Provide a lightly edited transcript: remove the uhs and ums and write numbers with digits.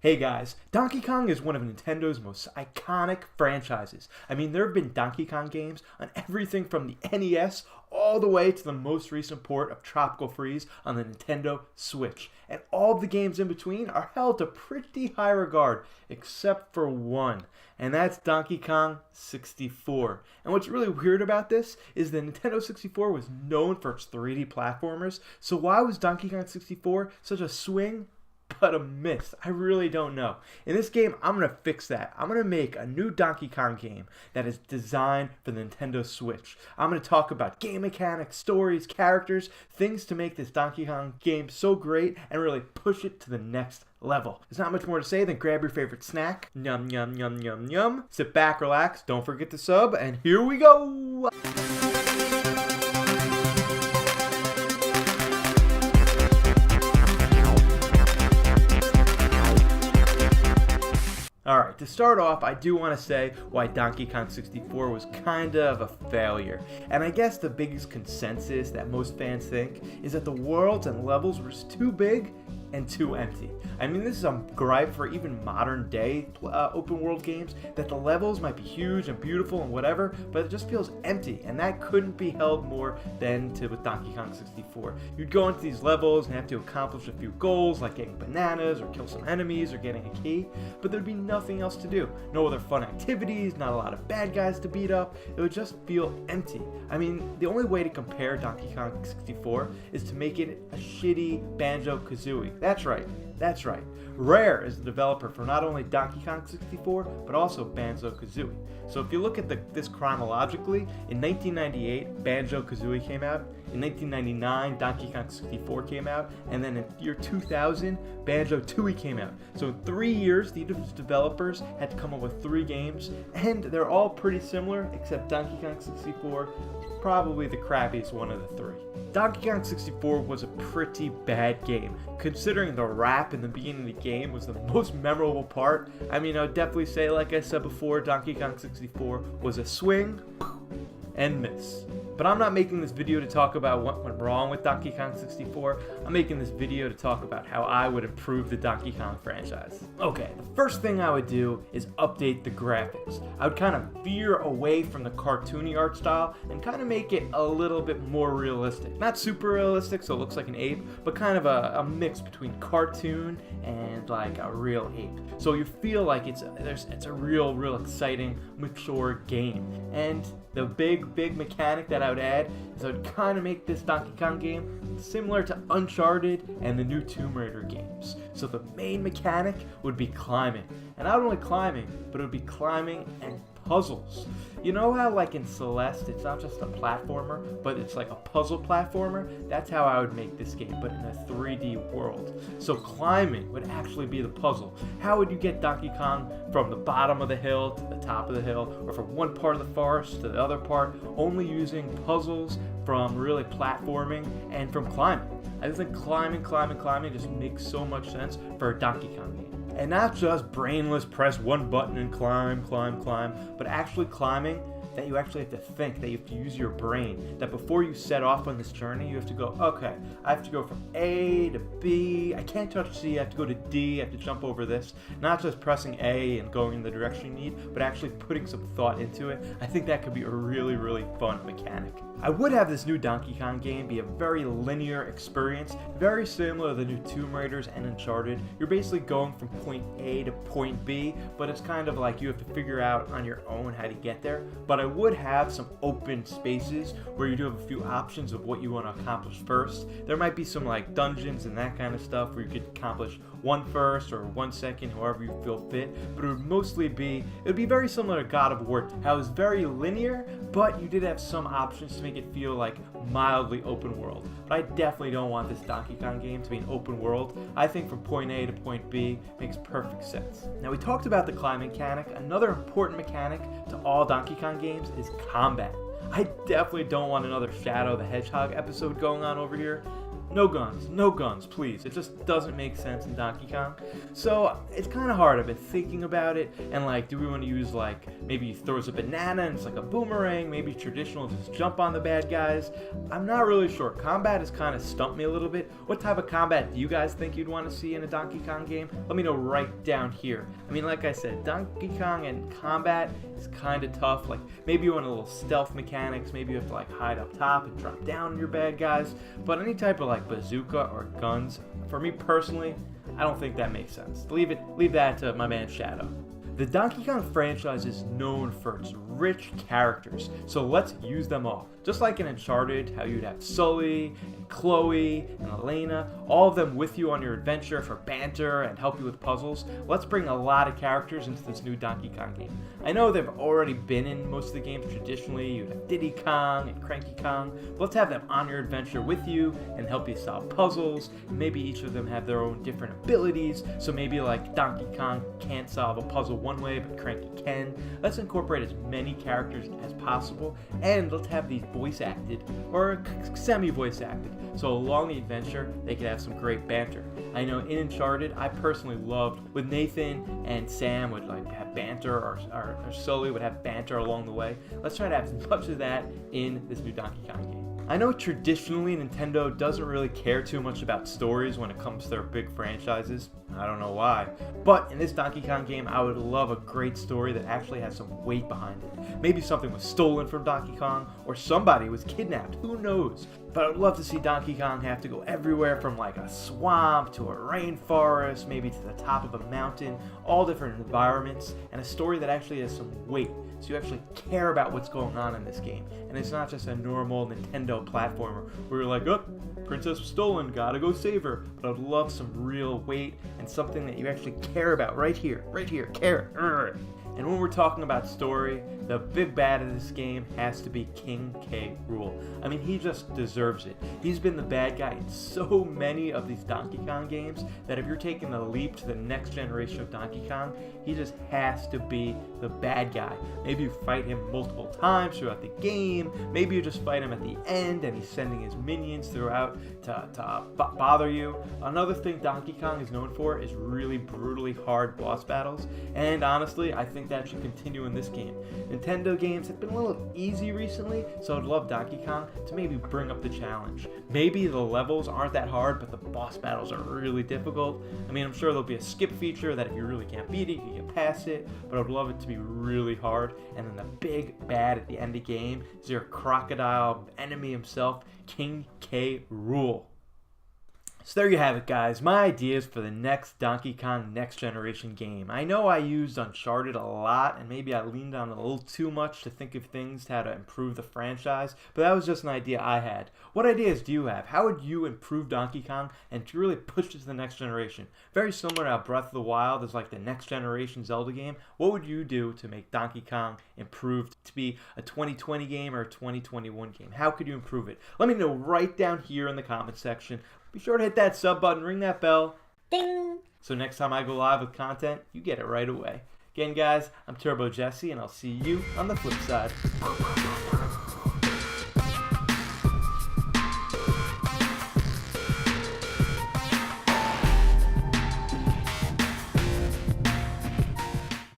Hey guys, Donkey Kong is one of Nintendo's most iconic franchises. I mean, there have been Donkey Kong games on everything from the NES all the way to the most recent port of Tropical Freeze on the Nintendo Switch. And all of the games in between are held to pretty high regard, except for one, and that's Donkey Kong 64. And what's really weird about this is the Nintendo 64 was known for its 3D platformers, so why was Donkey Kong 64 such a swing but a miss? I really don't know. In this game, I'm going to fix that. I'm going to make a new Donkey Kong game that is designed for the Nintendo Switch. I'm going to talk about game mechanics, stories, characters, things to make this Donkey Kong game so great and really push it to the next level. There's not much more to say than grab your favorite snack, yum yum yum yum yum, sit back, relax, don't forget to sub, and here we go! Alright, to start off, I do want to say why Donkey Kong 64 was kind of a failure. And I guess the biggest consensus that most fans think is that the worlds and levels were just too big and too empty. I mean, this is a gripe for even modern day open world games, that the levels might be huge and beautiful and whatever, but it just feels empty, and that couldn't be held more than with Donkey Kong 64. You'd go into these levels and have to accomplish a few goals like getting bananas or kill some enemies or getting a key, but there'd be nothing else to do. No other fun activities, not a lot of bad guys to beat up. It would just feel empty. I mean, the only way to compare Donkey Kong 64 is to make it a shitty Banjo-Kazooie. That's right. Rare is the developer for not only Donkey Kong 64, but also Banjo-Kazooie. So if you look at this chronologically, in 1998, Banjo-Kazooie came out. In 1999, Donkey Kong 64 came out. And then in year 2000, Banjo-Tooie came out. So in 3 years, the developers had to come up with 3 games. And they're all pretty similar, except Donkey Kong 64 probably the crappiest one of the 3. Donkey Kong 64 was a pretty bad game, considering the rap in the beginning of the game was the most memorable part. I mean, I would definitely say, like I said before, Donkey Kong 64 was a swing and miss. But I'm not making this video to talk about what went wrong with Donkey Kong 64. I'm making this video to talk about how I would improve the Donkey Kong franchise. Okay, the first thing I would do is update the graphics. I would kind of veer away from the cartoony art style and kind of make it a little bit more realistic. Not super realistic, so it looks like an ape, but kind of a mix between cartoon and like a real ape. So you feel like it's a real exciting, mature game. And the big mechanic that I would add is I would kind of make this Donkey Kong game similar to Uncharted and the new Tomb Raider games. So the main mechanic would be climbing. And not only climbing, but it would be climbing and puzzles. You know how like in Celeste, it's not just a platformer, but it's like a puzzle platformer? That's how I would make this game, but in a 3D world. So climbing would actually be the puzzle. How would you get Donkey Kong from the bottom of the hill to the top of the hill, or from one part of the forest to the other part, only using puzzles from really platforming and from climbing? I just think climbing just makes so much sense for a Donkey Kong game. And not just brainless press one button and climb, but actually climbing that you actually have to think, that you have to use your brain, that before you set off on this journey, you have to go, okay, I have to go from A to B, I can't touch C, I have to go to D, I have to jump over this. Not just pressing A and going in the direction you need, but actually putting some thought into it. I think that could be a really fun mechanic. I would have this new Donkey Kong game be a very linear experience, very similar to the new Tomb Raiders and Uncharted. You're basically going from point A to point B, but it's kind of like you have to figure out on your own how to get there. But I would have some open spaces where you do have a few options of what you want to accomplish first. There might be some like dungeons and that kind of stuff where you could accomplish one first or one second, however you feel fit, but it would be very similar to God of War, how it was very linear, but you did have some options to make it feel like mildly open world. But I definitely don't want this Donkey Kong game to be an open world. I think from point A to point B makes perfect sense. Now we talked about the climbing mechanic. Another important mechanic to all Donkey Kong games is combat. I definitely don't want another Shadow the Hedgehog episode going on over here. No guns, no guns, please. It just doesn't make sense in Donkey Kong. So it's kind of hard. I've been thinking about it, and like, do we want to use like, maybe he throws a banana and it's like a boomerang, maybe traditional, just jump on the bad guys? I'm not really sure. Combat has kind of stumped me a little bit. What type of combat do you guys think you'd want to see in a Donkey Kong game? Let me know right down here. I mean, like I said, Donkey Kong and combat is kind of tough. Like, maybe you want a little stealth mechanics, maybe you have to like hide up top and drop down on your bad guys, but any type of like bazooka or guns, for me personally, I don't think that makes sense. Leave that to my man Shadow. The Donkey Kong franchise is known for its rich characters, so let's use them all. Just like in Uncharted, how you'd have Sully, and Chloe, and Elena, all of them with you on your adventure for banter and help you with puzzles, let's bring a lot of characters into this new Donkey Kong game. I know they've already been in most of the games traditionally, you'd have Diddy Kong and Cranky Kong, but let's have them on your adventure with you and help you solve puzzles, and maybe each of them have their own different abilities, so maybe like Donkey Kong can't solve a puzzle one way, but Cranky can. Let's incorporate as many characters as possible, and let's have these voice acted or semi-voice acted, so along the adventure they could have some great banter. I know in Uncharted, I personally loved with Nathan and Sam would like have banter, or Sully would have banter along the way. Let's try to have as much of that in this new Donkey Kong game. I know traditionally Nintendo doesn't really care too much about stories when it comes to their big franchises. I don't know why. But in this Donkey Kong game, I would love a great story that actually has some weight behind it. Maybe something was stolen from Donkey Kong, or somebody was kidnapped, who knows? But I would love to see Donkey Kong have to go everywhere from like a swamp to a rainforest, maybe to the top of a mountain, all different environments, and a story that actually has some weight. So you actually care about what's going on in this game. And it's not just a normal Nintendo platformer where you're like, oh, princess was stolen, gotta go save her. But I'd love some real weight and something that you actually care about right here, care. And when we're talking about story, the big bad of this game has to be King K. Rool. I mean, he just deserves it. He's been the bad guy in so many of these Donkey Kong games that if you're taking the leap to the next generation of Donkey Kong, he just has to be the bad guy. Maybe you fight him multiple times throughout the game. Maybe you just fight him at the end and he's sending his minions throughout to bother you. Another thing Donkey Kong is known for is really brutally hard boss battles. And honestly, I think that should continue in this game. Nintendo games have been a little easy recently, so I'd love Donkey Kong to maybe bring up the challenge. Maybe the levels aren't that hard, but the boss battles are really difficult. I mean, I'm sure there'll be a skip feature that if you really can't beat it, you can get past it, but I'd love it to be really hard. And then the big bad at the end of the game is your crocodile enemy himself, King K. Rool. So there you have it, guys. My ideas for the next Donkey Kong Next Generation game. I know I used Uncharted a lot, and maybe I leaned on it a little too much to think of things how to improve the franchise, but that was just an idea I had. What ideas do you have? How would you improve Donkey Kong and to really push it to the next generation? Very similar to how Breath of the Wild is like the next generation Zelda game. What would you do to make Donkey Kong improved to be a 2020 game or a 2021 game? How could you improve it? Let me know right down here in the comment section. Be sure to hit that sub button, ring that bell, ding! So next time I go live with content, you get it right away. Again, guys, I'm Turbo Jesse, and I'll see you on the flip side.